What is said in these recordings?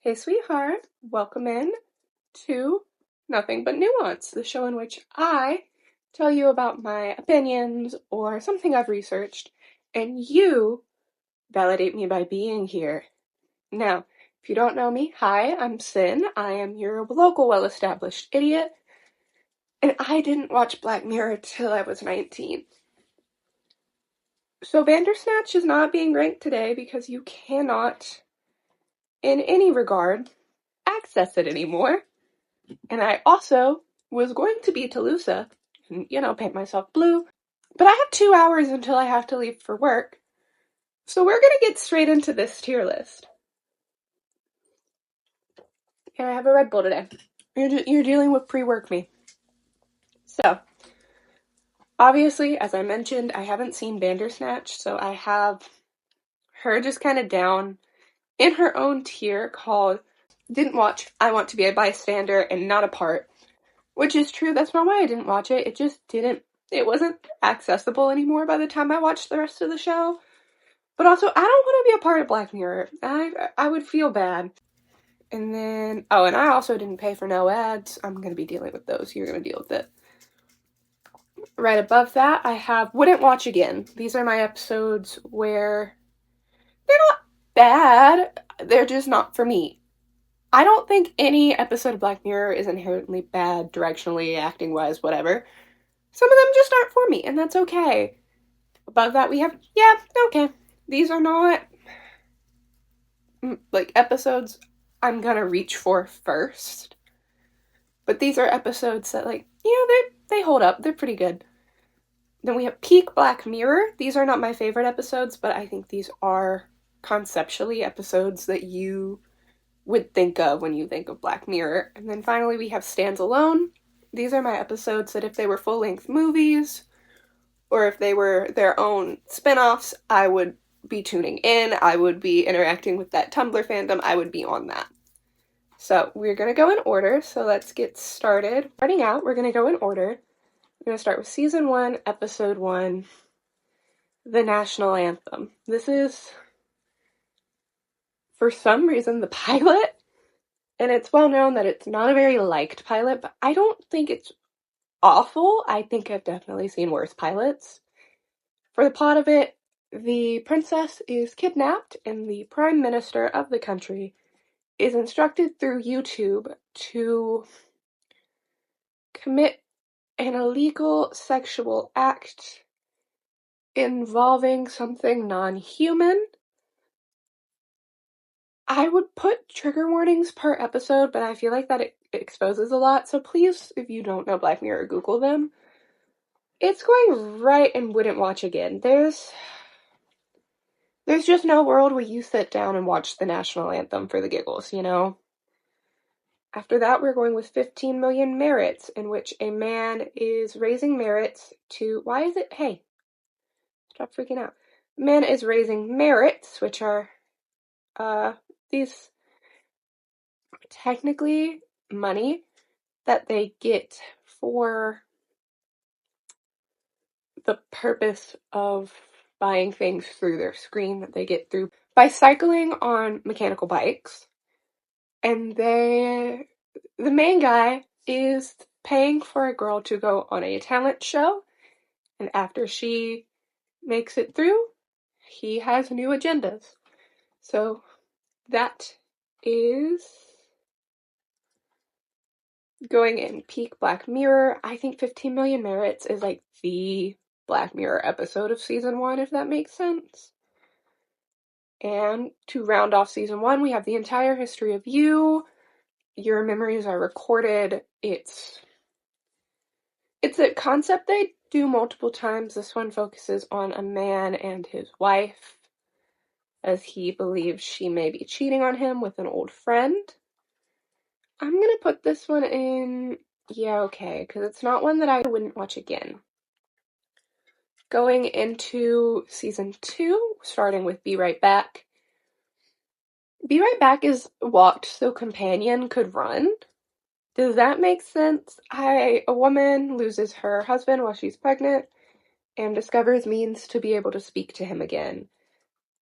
Hey, sweetheart, welcome in to Nothing But Nuance, the show in which I tell you about my opinions or something I've researched, and you validate me by being here. Now, if you don't know me, hi, I'm Sin. I am your local well-established idiot, and I didn't watch Black Mirror till I was 19. So Bandersnatch is not being ranked today because you cannot, in any regard, access it anymore. And I also was going to be Toulouse and, paint myself blue. But I have 2 hours until I have to leave for work. So we're going to get straight into this tier list. And I have a Red Bull today. You're dealing with pre-work me. So, obviously, as I mentioned, I haven't seen Bandersnatch. So I have her just kind of down in her own tier called Didn't Watch, I Want to Be a Bystander and Not a Part. Which is true, that's not why I didn't watch it. It wasn't accessible anymore by the time I watched the rest of the show. But also, I don't want to be a part of Black Mirror. I would feel bad. And then, and I also didn't pay for no ads. I'm going to be dealing with those. You're going to deal with it. Right above that, I have Wouldn't Watch Again. These are my episodes where they're not bad. They're just not for me. I don't think any episode of Black Mirror is inherently bad, directionally, acting-wise, whatever. Some of them just aren't for me, and that's okay. Above that, we have, okay. These are not, episodes I'm gonna reach for first. But these are episodes that, they hold up. They're pretty good. Then we have Peak Black Mirror. These are not my favorite episodes, but I think these are conceptually episodes that you would think of when you think of Black Mirror. And then finally, we have Stands Alone. These are my episodes that if they were full-length movies, or if they were their own spin-offs, I would be tuning in, I would be interacting with that Tumblr fandom, I would be on that. So we're going to go in order, so let's get started. Starting out, we're going to go in order. We're going to start with Season 1, Episode 1, The National Anthem. This is, for some reason, the pilot, and it's well known that it's not a very liked pilot, but I don't think it's awful. I think I've definitely seen worse pilots. For the plot of it, the princess is kidnapped, and the prime minister of the country is instructed through YouTube to commit an illegal sexual act involving something non-human. I would put trigger warnings per episode, but I feel like that it exposes a lot, so please, if you don't know Black Mirror, Google them. It's going right and Wouldn't Watch Again. There's just no world where you sit down and watch the national anthem for the giggles, you know? After that, we're going with 15 Million Merits, in which a man is raising merits to... Why is it... Hey, stop freaking out. A man is raising merits, which are, these technically money that they get for the purpose of buying things through their screen that they get through by cycling on mechanical bikes. And the main guy is paying for a girl to go on a talent show, and after she makes it through, he has new agendas. So that is going in peak Black Mirror. I think 15 Million Merits is like the Black Mirror episode of season 1, if that makes sense. And to round off season 1, we have The Entire History of You. Your memories are recorded. It's a concept they do multiple times. This one focuses on a man and his wife, as he believes she may be cheating on him with an old friend. I'm gonna put this one in, okay, because it's not one that I wouldn't watch again. Going into season 2, starting with Be Right Back. Be Right Back is walked so companion could run. Does that make sense? A woman loses her husband while she's pregnant and discovers means to be able to speak to him again.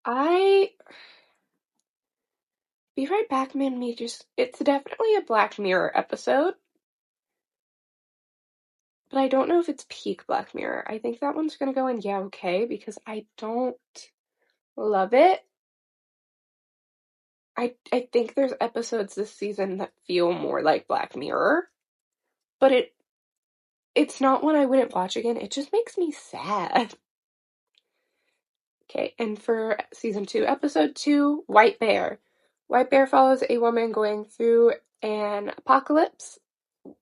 I Be Right Back made me it's definitely a Black Mirror episode, but I don't know if it's peak Black Mirror. I think that one's gonna go in yeah, okay, because I don't love it. I think there's episodes this season that feel more like Black Mirror, but it's not one I wouldn't watch again. It just makes me sad. Okay, and for season 2, episode 2, White Bear. White Bear follows a woman going through an apocalypse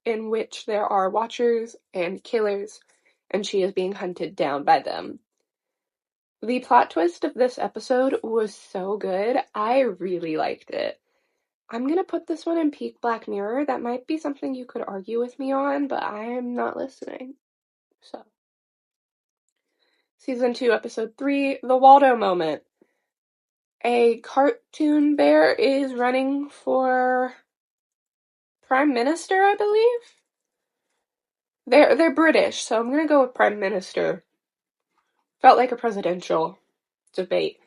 in which there are watchers and killers, and she is being hunted down by them. The plot twist of this episode was so good. I really liked it. I'm gonna put this one in peak Black Mirror. That might be something you could argue with me on, but I am not listening. So, season 2, episode 3, The Waldo Moment. A cartoon bear is running for Prime Minister, I believe. They're British, so I'm gonna go with Prime Minister. Felt like a presidential debate.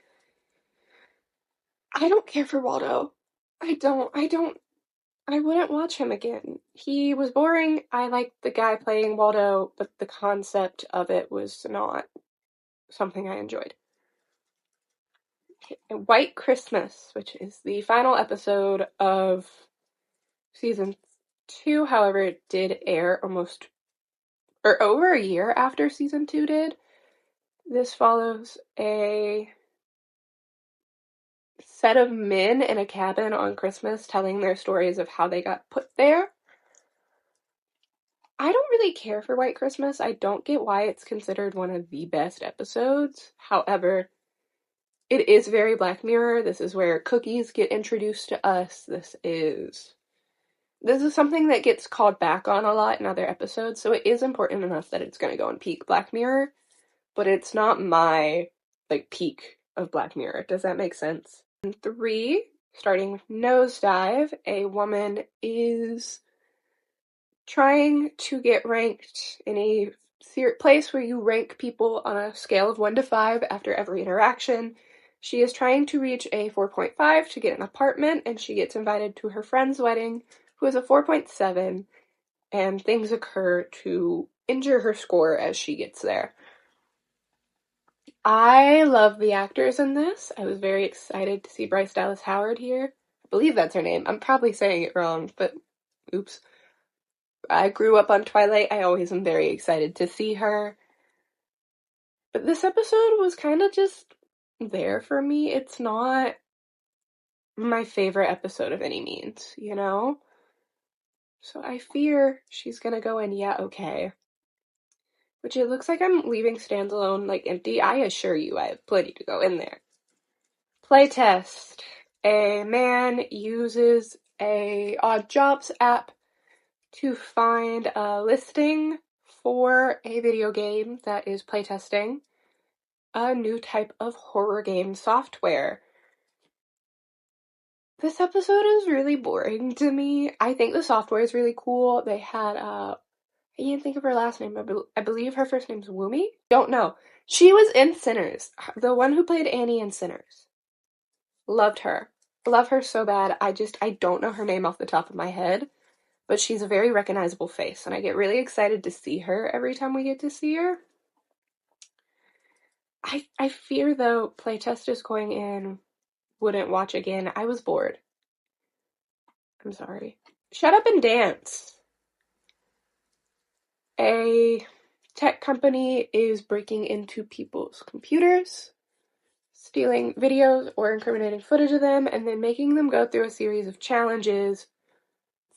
I don't care for Waldo. I wouldn't watch him again. He was boring. I liked the guy playing Waldo, but the concept of it was not something I enjoyed. White Christmas, which is the final episode of season 2, however, it did air almost or over a year after season 2 did. This follows a set of men in a cabin on Christmas telling their stories of how they got put there. I don't really care for White Christmas. I don't get why it's considered one of the best episodes. However, it is very Black Mirror. This is where cookies get introduced to us. This is something that gets called back on a lot in other episodes, so it is important enough that it's going to go in peak Black Mirror, but it's not my, peak of Black Mirror. Does that make sense? And 3, starting with Nosedive, a woman is trying to get ranked in a place where you rank people on a scale of 1 to 5 after every interaction. She is trying to reach a 4.5 to get an apartment, and she gets invited to her friend's wedding, who is a 4.7, and things occur to injure her score as she gets there. I love the actors in this. I was very excited to see Bryce Dallas Howard here. I believe that's her name. I'm probably saying it wrong, but oops. I grew up on Twilight. I always am very excited to see her. But this episode was kind of just there for me. It's not my favorite episode of any means, you know? So I fear she's gonna go in, yeah, okay. Which it looks like I'm leaving Standalone, empty. I assure you I have plenty to go in there. Playtest. A man uses a Odd Jobs app to find a listing for a video game that is playtesting a new type of horror game software. This episode is really boring to me. I think the software is really cool. They had, I can't think of her last name. I believe her first name's Woomy? Don't know. She was in Sinners. The one who played Annie in Sinners. Loved her. Love her so bad. I don't know her name off the top of my head. But she's a very recognizable face, and I get really excited to see her every time we get to see her. I fear, though, playtest is going in, wouldn't watch again. I was bored. I'm sorry. Shut Up and Dance. A tech company is breaking into people's computers, stealing videos or incriminating footage of them, and then making them go through a series of challenges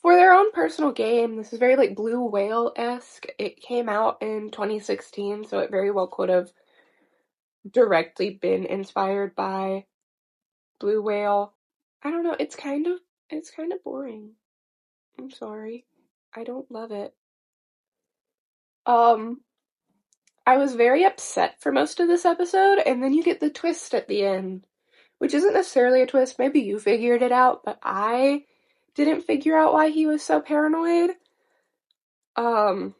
for their own personal game. This is very Blue Whale-esque. It came out in 2016, so it very well could have directly been inspired by Blue Whale. I don't know, it's kind of boring. I'm sorry. I don't love it. I was very upset for most of this episode, and then you get the twist at the end, which isn't necessarily a twist. Maybe you figured it out, but I didn't figure out why he was so paranoid. Anyway,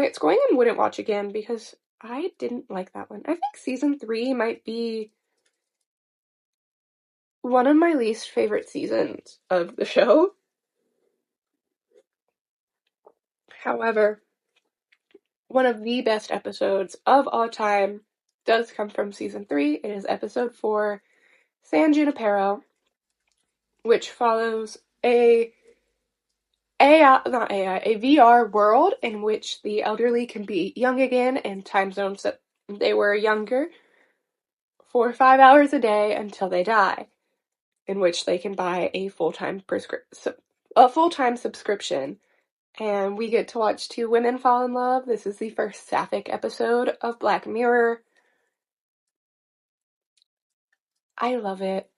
it's going in Wouldn't Watch Again because I didn't like that one. I think season 3 might be one of my least favorite seasons of the show. However, one of the best episodes of all time does come from season 3. It is episode 4, San Junipero, which follows a VR world in which the elderly can be young again in time zones that they were younger for 5 hours a day until they die, in which they can buy a full-time subscription. And we get to watch 2 women fall in love. This is the first sapphic episode of Black Mirror. I love it.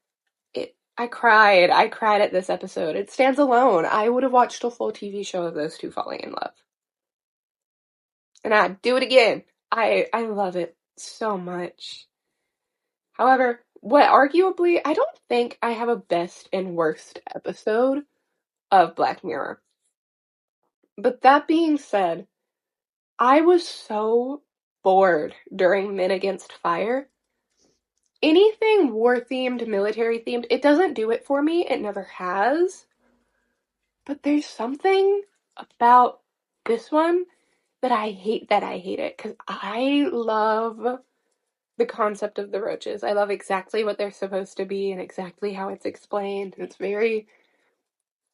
I cried at this episode. It stands alone. I would have watched a full TV show of those 2 falling in love. And I'd do it again. I love it so much. However, I don't think I have a best and worst episode of Black Mirror. But that being said, I was so bored during Men Against Fire. Anything war-themed, military-themed, it doesn't do it for me. It never has. But there's something about this one that I hate it. Because I love the concept of the roaches. I love exactly what they're supposed to be and exactly how it's explained. It's very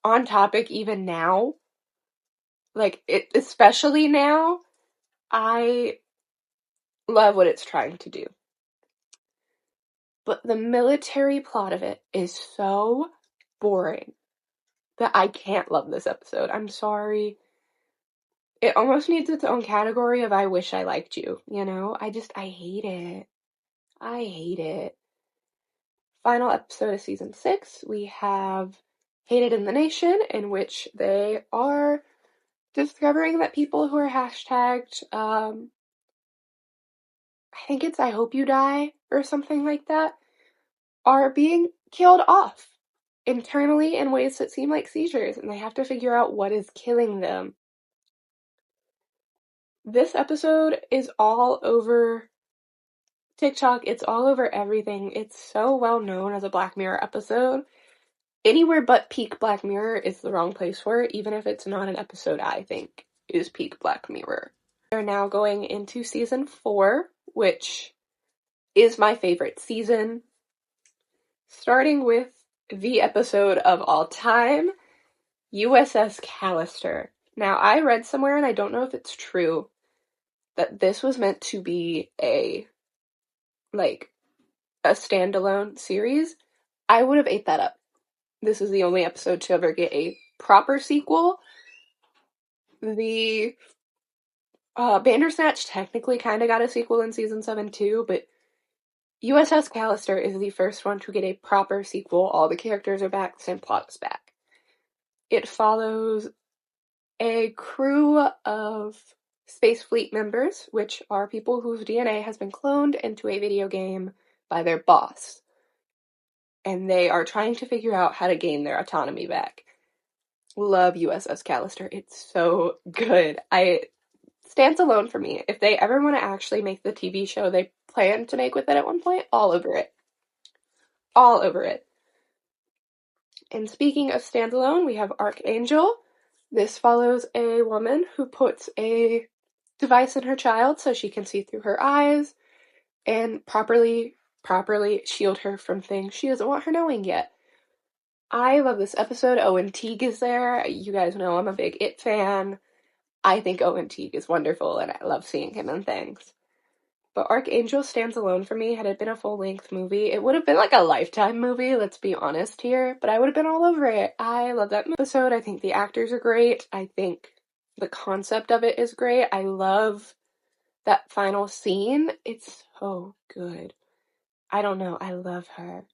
on topic even now. Especially now, I love what it's trying to do. But the military plot of it is so boring that I can't love this episode. I'm sorry. It almost needs its own category of I wish I liked you, you know? I hate it. I hate it. Final episode of season 6, we have Hated in the Nation, in which they are discovering that people who are hashtagged, I think it's I hope you die, or something like that, are being killed off internally in ways that seem like seizures, and they have to figure out what is killing them. This episode is all over TikTok, it's all over everything. It's so well known as a Black Mirror episode. Anywhere but peak Black Mirror is the wrong place for it, even if it's not an episode I think is peak Black Mirror. We're now going into season 4, which is my favorite season. Starting with the episode of all time, USS Callister. Now, I read somewhere, and I don't know if it's true, that this was meant to be a standalone series. I would have ate that up. This is the only episode to ever get a proper sequel. The Bandersnatch technically kind of got a sequel in season 7 too, but USS Callister is the first one to get a proper sequel. All the characters are back, the same plot is back. It follows a crew of Space Fleet members, which are people whose DNA has been cloned into a video game by their boss. And they are trying to figure out how to gain their autonomy back. Love USS Callister. It's so good. It stands alone for me. If they ever want to actually make the TV show they plan to make with it at one point, all over it. All over it. And speaking of standalone, we have Archangel. This follows a woman who puts a device in her child so she can see through her eyes and properly shield her from things she doesn't want her knowing yet. I love this episode. Owen Teague is there. You guys know I'm a big It fan. I think Owen Teague is wonderful, and I love seeing him in things. But Archangel stands alone for me. Had it been a full-length movie, it would have been like a Lifetime movie, let's be honest here, but I would have been all over it. I love that episode. I think the actors are great. I think the concept of it is great. I love that final scene. It's so good. I don't know. I love her.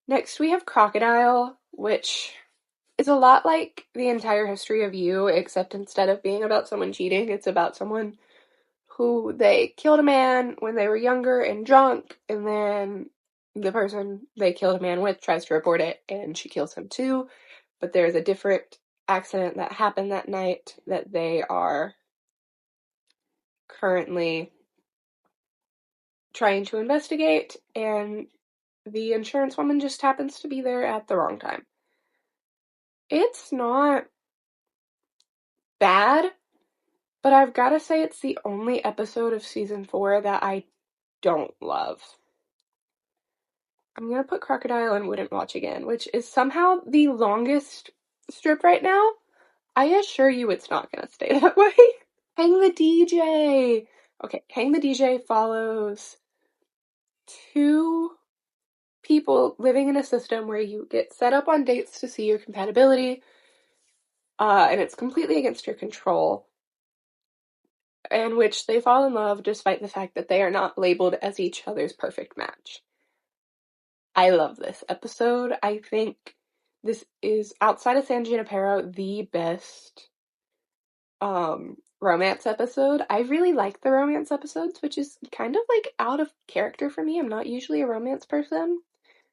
Next, we have Crocodile, which is a lot like the entire history of You, except instead of being about someone cheating, it's about someone who they killed a man when they were younger and drunk, and then the person they killed a man with tries to report it, and she kills him too. But there's a different accident that happened that night that they are currently trying to investigate, and the insurance woman just happens to be there at the wrong time. It's not bad, but I've got to say it's the only episode of season 4 that I don't love. I'm going to put Crocodile and Wouldn't Watch Again, which is somehow the longest strip right now. I assure you it's not going to stay that way. Hang the DJ! Okay, Hang the DJ follows 2 people living in a system where you get set up on dates to see your compatibility, and it's completely against your control, in which they fall in love despite the fact that they are not labeled as each other's perfect match. I love this episode. I think this is, outside of San Junipero, the best romance episode. I really like the romance episodes, which is kind of like out of character for me. I'm not usually a romance person.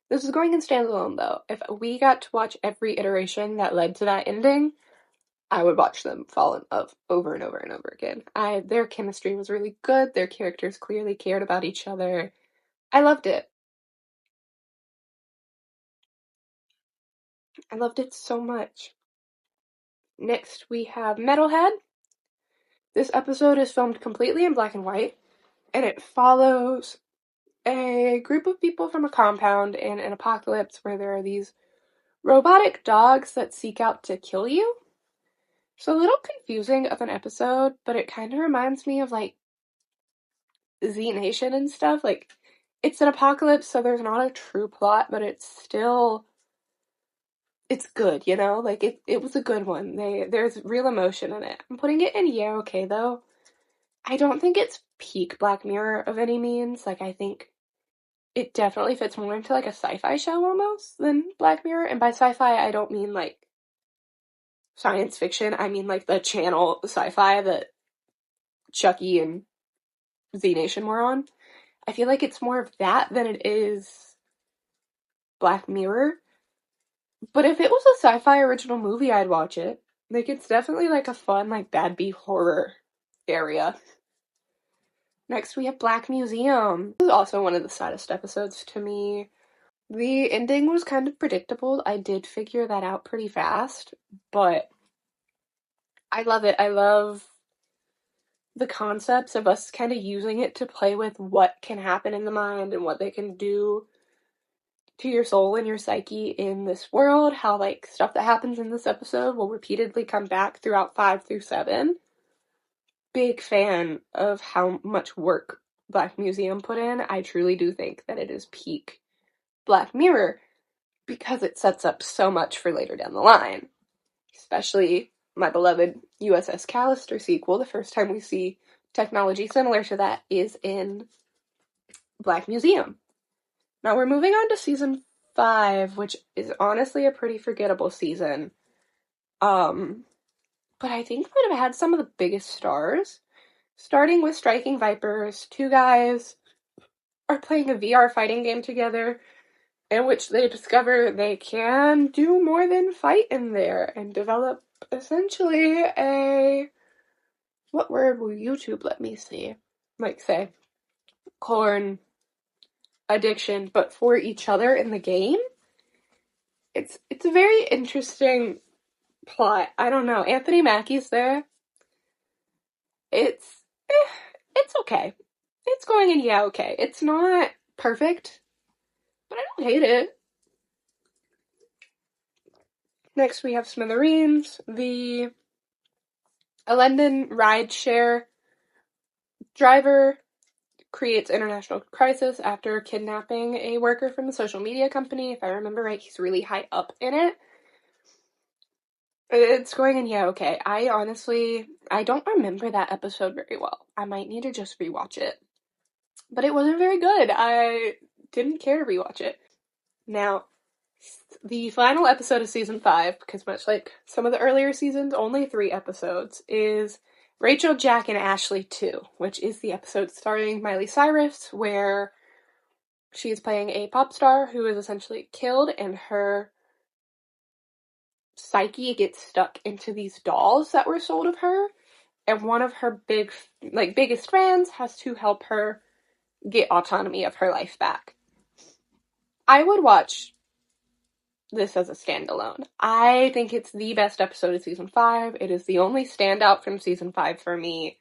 This is going in standalone though. If we got to watch every iteration that led to that ending, I would watch them fall in love over and over and over again. Their chemistry was really good. Their characters clearly cared about each other. I loved it. I loved it so much. Next, we have Metalhead. This episode is filmed completely in black and white, and it follows a group of people from a compound in an apocalypse where there are these robotic dogs that seek out to kill you. So a little confusing of an episode, but it kind of reminds me of like Z Nation and stuff. Like, it's an apocalypse, so there's not a true plot, but it's good, you know? Like, it was a good one. There's real emotion in it. I'm putting it in yeah, okay, though. I don't think it's peak Black Mirror of any means. Like, I think it definitely fits more into, like, a sci-fi show almost than Black Mirror. And by sci-fi, I don't mean, like, science fiction. I mean, like, the channel sci-fi that Chucky and Z Nation were on. I feel like it's more of that than it is Black Mirror. But if it was a sci-fi original movie, I'd watch it. Like, it's definitely like a fun, like, bad B horror area. Next, we have Black Museum. This is also one of the saddest episodes to me. The ending was kind of predictable. I did figure that out pretty fast, but I love it. I love the concepts of us kind of using it to play with what can happen in the mind and what they can do to your soul and your psyche in this world, how, like, stuff that happens in this episode will repeatedly come back throughout 5 through 7. Big fan of how much work Black Museum put in. I truly do think that it is peak Black Mirror because it sets up so much for later down the line. Especially my beloved USS Callister sequel. The first time we see technology similar to that is in Black Museum. Now we're moving on to season 5, which is honestly a pretty forgettable season. But I think might have had some of the biggest stars. Starting with Striking Vipers, 2 guys are playing a VR fighting game together in which they discover they can do more than fight in there and develop essentially a... What word will YouTube let me see? Like, say, corn addiction, but for each other in the game. It's a very interesting plot. I don't know. Anthony Mackie's there. It's okay. It's going in yeah, okay. It's not perfect, but I don't hate it. Next we have Smithereens, the London rideshare driver creates international crisis after kidnapping a worker from a social media company. If I remember right, he's really high up in it. It's going in yeah, okay. I don't remember that episode very well. I might need to just rewatch it. But it wasn't very good. I didn't care to rewatch it. Now, the final episode of season 5, because much like some of the earlier seasons, only 3 episodes, is Rachel, Jack, and Ashley 2, which is the episode starring Miley Cyrus, where she is playing a pop star who is essentially killed, and her psyche gets stuck into these dolls that were sold of her, and one of her biggest fans has to help her get autonomy of her life back. I would watch this as a standalone. I think it's the best episode of season 5. It is the only standout from season 5 for me.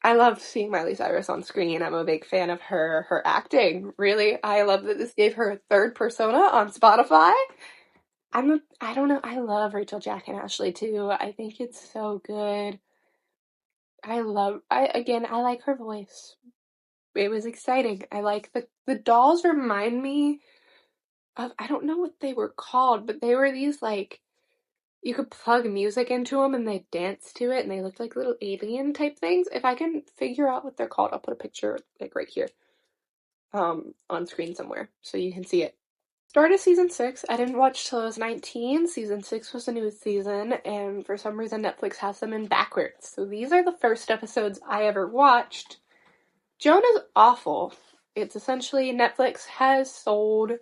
I love seeing Miley Cyrus on screen. I'm a big fan of her acting. Really, I love that this gave her a third persona on Spotify. I don't know, I love Rachel, Jack, and Ashley too. I think it's so good. I like her voice. It was exciting. I like the dolls remind me of, I don't know what they were called, but they were these like, you could plug music into them and they dance to it and they looked like little alien type things. If I can figure out what they're called, I'll put a picture like right here on screen somewhere so you can see it. Started season 6. I didn't watch till I was 19. Season 6 was the newest season, and for some reason Netflix has them in backwards. So these are the first episodes I ever watched. Joan is awful. It's essentially Netflix has sold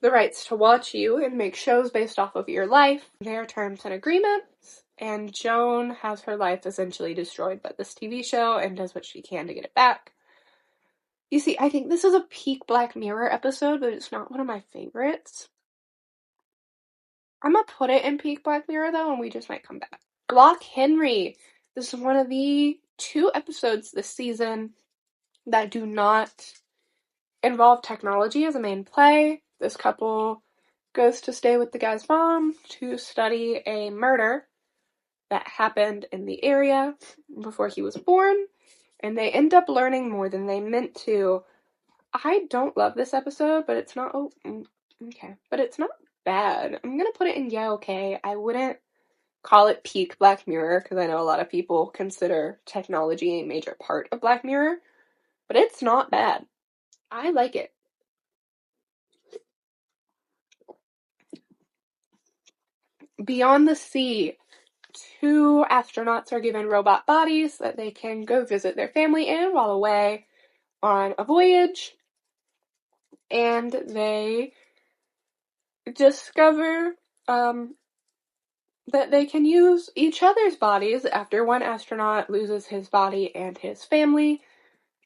the rights to watch you and make shows based off of your life, their terms and agreements, and Joan has her life essentially destroyed by this TV show and does what she can to get it back. You see, I think this is a peak Black Mirror episode, but it's not one of my favorites. I'm gonna put it in peak Black Mirror though, and we just might come back. Block Henry. This is one of the 2 episodes this season that do not involve technology as a main play. This couple goes to stay with the guy's mom to study a murder that happened in the area before he was born, and they end up learning more than they meant to. I don't love this episode, but it's not, okay, but it's not bad. I'm gonna put it in yeah, okay. I wouldn't call it peak Black Mirror, because I know a lot of people consider technology a major part of Black Mirror, but it's not bad. I like it. Beyond the Sea. 2 astronauts are given robot bodies that they can go visit their family in while away on a voyage, and they discover that they can use each other's bodies after one astronaut loses his body and his family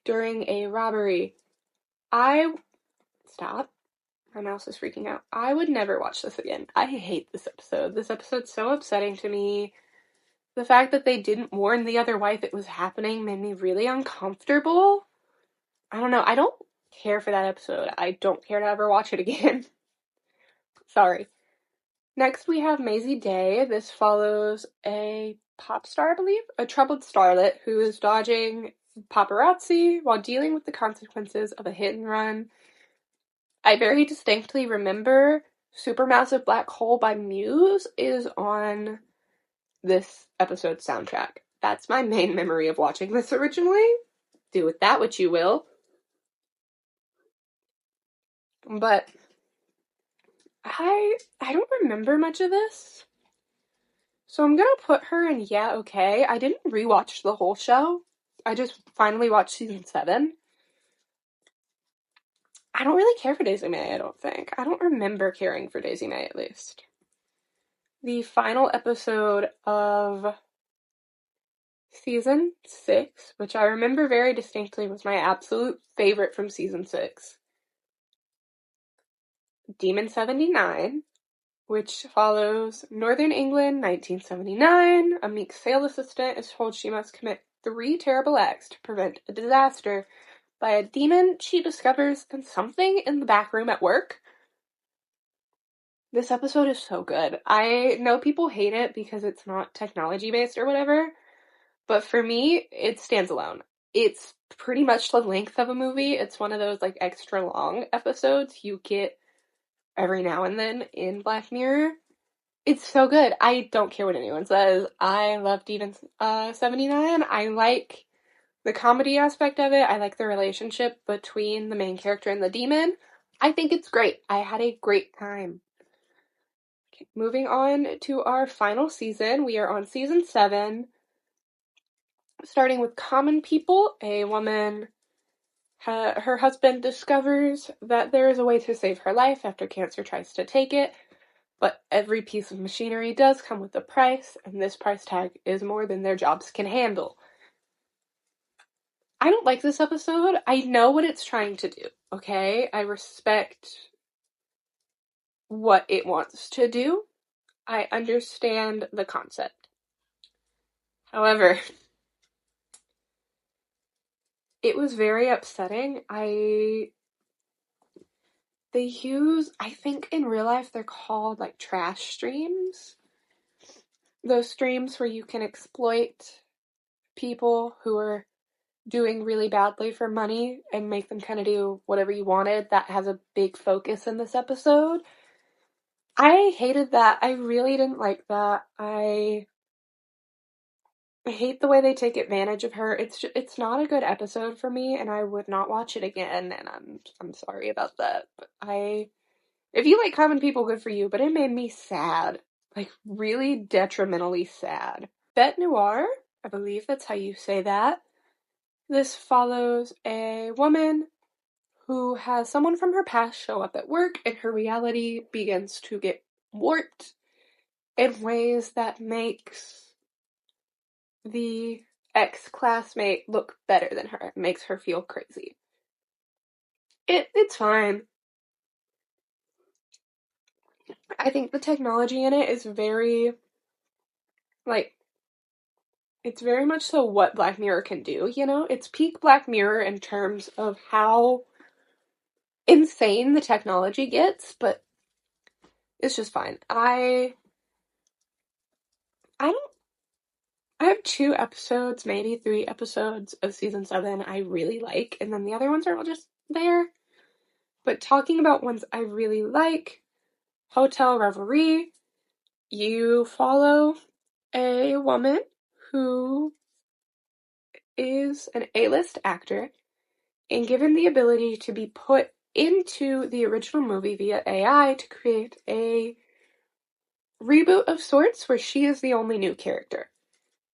during a robbery. Stop. My mouse is freaking out. I would never watch this again. I hate this episode. This episode's so upsetting to me. The fact that they didn't warn the other wife it was happening made me really uncomfortable. I don't know. I don't care for that episode. I don't care to ever watch it again. Sorry. Next we have Maisie Day. This follows a pop star, I believe, a troubled starlet who is dodging paparazzi while dealing with the consequences of a hit and run. I very distinctly remember Supermassive Black Hole by Muse is on this episode's soundtrack. That's my main memory of watching this originally. Do with that what you will. But I don't remember much of this. So I'm gonna put her in yeah, okay. I didn't rewatch the whole show. I just finally watched season 7. I don't really care for Daisy May, I don't think. I don't remember caring for Daisy May, at least. The final episode of season 6, which I remember very distinctly, was my absolute favorite from season 6. Demon 79, which follows Northern England, 1979. A meek sales assistant is told she must commit 3 terrible acts to prevent a disaster by a demon she discovers in something in the back room at work. This episode is so good. I know people hate it because it's not technology based or whatever, but for me, it stands alone. It's pretty much the length of a movie. It's one of those like extra long episodes you get every now and then in Black Mirror. It's so good. I don't care what anyone says. I love Demon 79. I like the comedy aspect of it. I like the relationship between the main character and the demon. I think it's great. I had a great time. Okay, moving on to our final season. We are on season 7. Starting with Common People, a woman, her husband discovers that there is a way to save her life after cancer tries to take it, but every piece of machinery does come with a price, and this price tag is more than their jobs can handle. I don't like this episode. I know what it's trying to do, okay? I respect what it wants to do. I understand the concept. However, it was very upsetting. They use, I think in real life they're called like trash streams. Those streams where you can exploit people who are doing really badly for money and make them kind of do whatever you wanted. That has a big focus in this episode. I hated that. I really didn't like that. I hate the way they take advantage of her. It's not a good episode for me, and I would not watch it again. And I'm sorry about that. But if you like common people, good for you. But it made me sad, like really detrimentally sad. Bête Noire, I believe that's how you say that. This follows a woman who has someone from her past show up at work, and her reality begins to get warped in ways that makes the ex-classmate look better than her. It makes her feel crazy. It's fine. I think the technology in it is very, like, it's very much so what Black Mirror can do, you know? It's peak Black Mirror in terms of how insane the technology gets, but it's just fine. I have 2 episodes, maybe 3 episodes of season 7 I really like, and then the other ones are all just there. But talking about ones I really like, Hotel Reverie, you follow a woman who is an A-list actor and given the ability to be put into the original movie via AI to create a reboot of sorts where she is the only new character.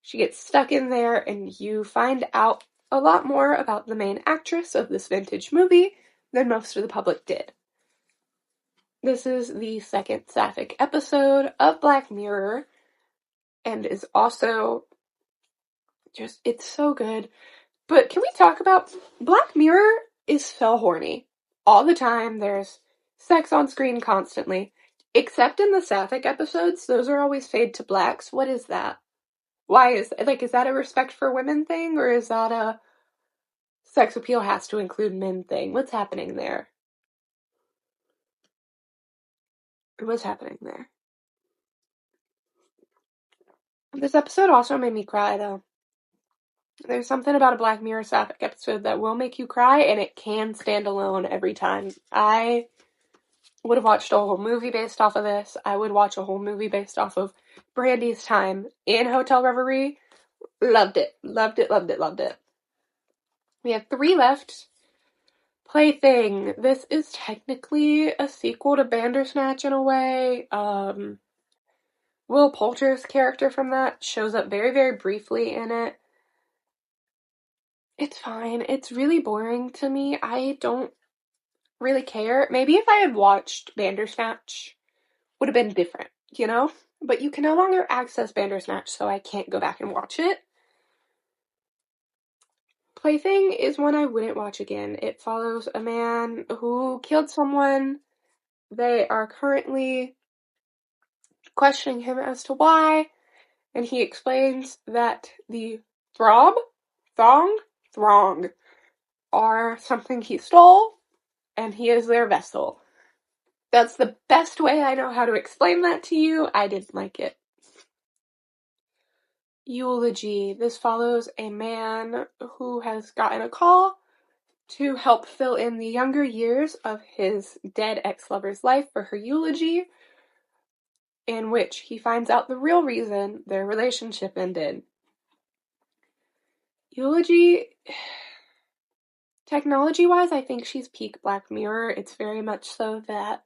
She gets stuck in there and you find out a lot more about the main actress of this vintage movie than most of the public did. This is the second sapphic episode of Black Mirror and is also just, it's so good. But can we talk about Black Mirror is so horny. All the time, there's sex on screen constantly. Except in the sapphic episodes, those are always fade to blacks. What is that? Why is that a respect for women thing, or is that a sex appeal has to include men thing? What's happening there? What's happening there? This episode also made me cry, though. There's something about a Black Mirror sapphic episode that will make you cry, and it can stand alone every time. I would have watched a whole movie based off of this. I would watch a whole movie based off of Brandy's time in Hotel Reverie. Loved it. Loved it, loved it, loved it. We have 3 left. Plaything. This is technically a sequel to Bandersnatch in a way. Will Poulter's character from that shows up very, very briefly in it. It's fine. It's really boring to me. I don't really care. Maybe if I had watched Bandersnatch, would have been different, you know? But you can no longer access Bandersnatch, so I can't go back and watch it. Plaything is one I wouldn't watch again. It follows a man who killed someone. They are currently questioning him as to why, and he explains that the throng, are something he stole, and he is their vessel. That's the best way I know how to explain that to you. I didn't like it. Eulogy. This follows a man who has gotten a call to help fill in the younger years of his dead ex-lover's life for her eulogy, in which he finds out the real reason their relationship ended. Eulogy, technology-wise, I think she's peak Black Mirror. It's very much so that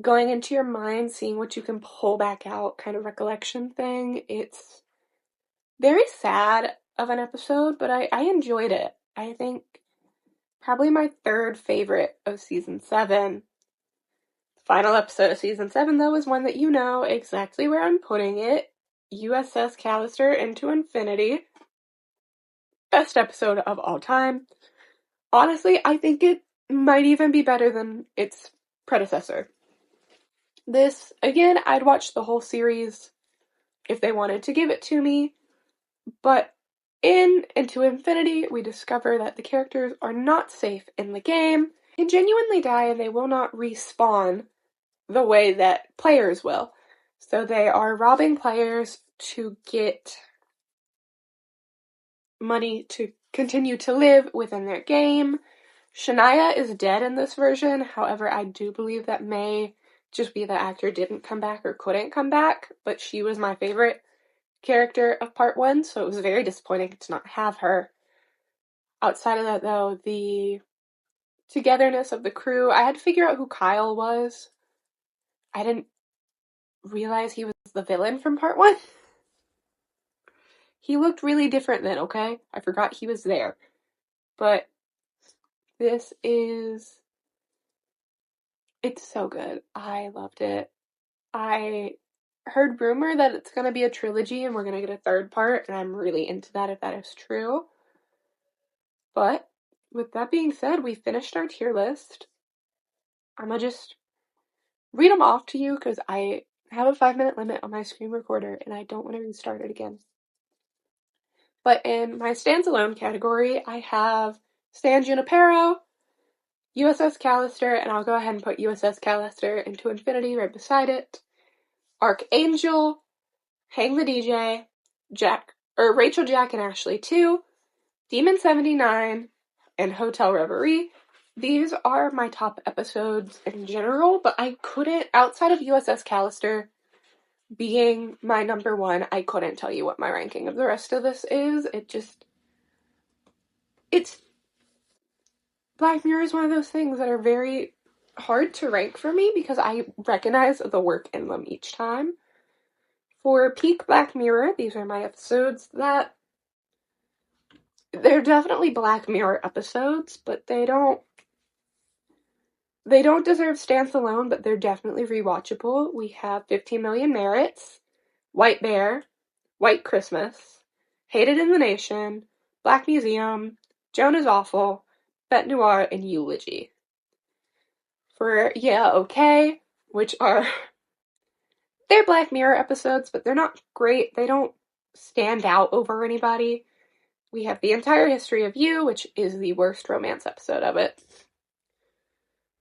going into your mind, seeing what you can pull back out kind of recollection thing. It's very sad of an episode, but I enjoyed it. I think probably my 3rd favorite of season 7. The final episode of season 7, though, is one that you know exactly where I'm putting it. USS Callister into Infinity. Best episode of all time. Honestly, I think it might even be better than its predecessor. This, again, I'd watch the whole series if they wanted to give it to me, but in Into Infinity, we discover that the characters are not safe in the game, can genuinely die, and they will not respawn the way that players will. So they are robbing players to get money to continue to live within their game. Shania is dead in this version, however, I do believe that may just be the actor didn't come back or couldn't come back, but she was my favorite character of part 1, so it was very disappointing to not have her. Outside of that, though, the togetherness of the crew, I had to figure out who Kyle was. I didn't realize he was the villain from part 1. He looked really different then, okay? I forgot he was there. But this is... it's so good. I loved it. I heard rumor that it's going to be a trilogy and we're going to get a third part, and I'm really into that if that is true. But with that being said, we finished our tier list. I'm going to just read them off to you because I have a 5-minute limit on my screen recorder and I don't want to restart it again. But in my stands alone category, I have San Junipero, USS Callister, and I'll go ahead and put USS Callister into Infinity right beside it. Archangel, Hang the DJ, Rachel, Jack, and Ashley 2, Demon 79, and Hotel Reverie. These are my top episodes in general, but I couldn't, outside of USS Callister being my number 1, I couldn't tell you what my ranking of the rest of this is. Black Mirror is one of those things that are very hard to rank for me because I recognize the work in them each time. For Peak Black Mirror, these are my episodes that they're definitely Black Mirror episodes, but they don't deserve stance alone, but they're definitely rewatchable. We have 15 Million Merits, White Bear, White Christmas, Hated in the Nation, Black Museum, Joan is Awful, Bete Noir, and Eulogy. For Yeah, Okay, which are... they're Black Mirror episodes, but they're not great. They don't stand out over anybody. We have The Entire History of You, which is the worst romance episode of it.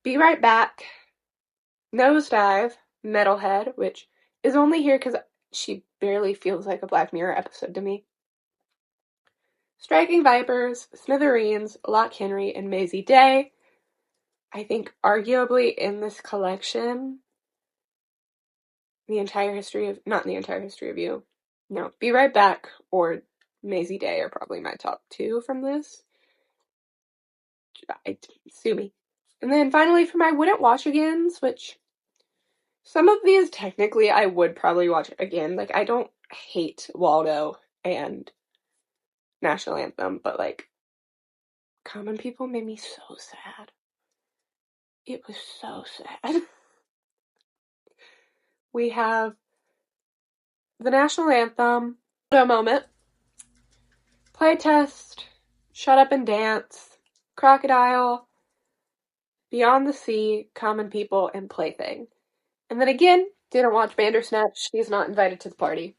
Be Right Back, Nosedive, Metalhead, which is only here because she barely feels like a Black Mirror episode to me. Striking Vipers, Smithereens, Lock Henry, and Maisie Day. I think arguably in this collection, not the entire history of you. No, Be Right Back or Maisie Day are probably my top 2 from this. Sue me. And then finally for my wouldn't watch agains, which some of these technically I would probably watch again. Like, I don't hate Waldo and National Anthem, but like Common People made me so sad. It was so sad. We have the National Anthem, Waldo Moment, Playtest, Shut Up and Dance, Crocodile, Beyond the Sea, Common People, and Plaything. And then again, didn't watch Bandersnatch. She's not invited to the party.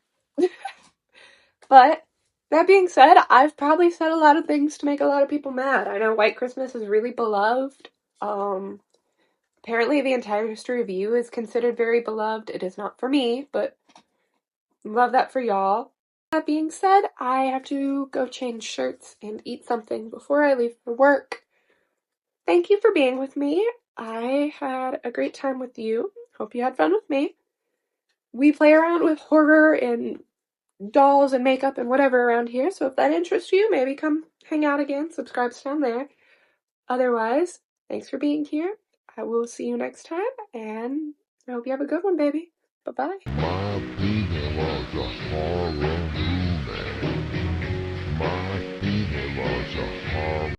But that being said, I've probably said a lot of things to make a lot of people mad. I know White Christmas is really beloved. Apparently The Entire History of You is considered very beloved. It is not for me, but love that for y'all. That being said, I have to go change shirts and eat something before I leave for work. Thank you for being with me. I had a great time with you. Hope you had fun with me. We play around with horror and dolls and makeup and whatever around here, so if that interests you, maybe come hang out again. Subscribe's down there. Otherwise, thanks for being here. I will see you next time, and I hope you have a good one, baby. Bye-bye.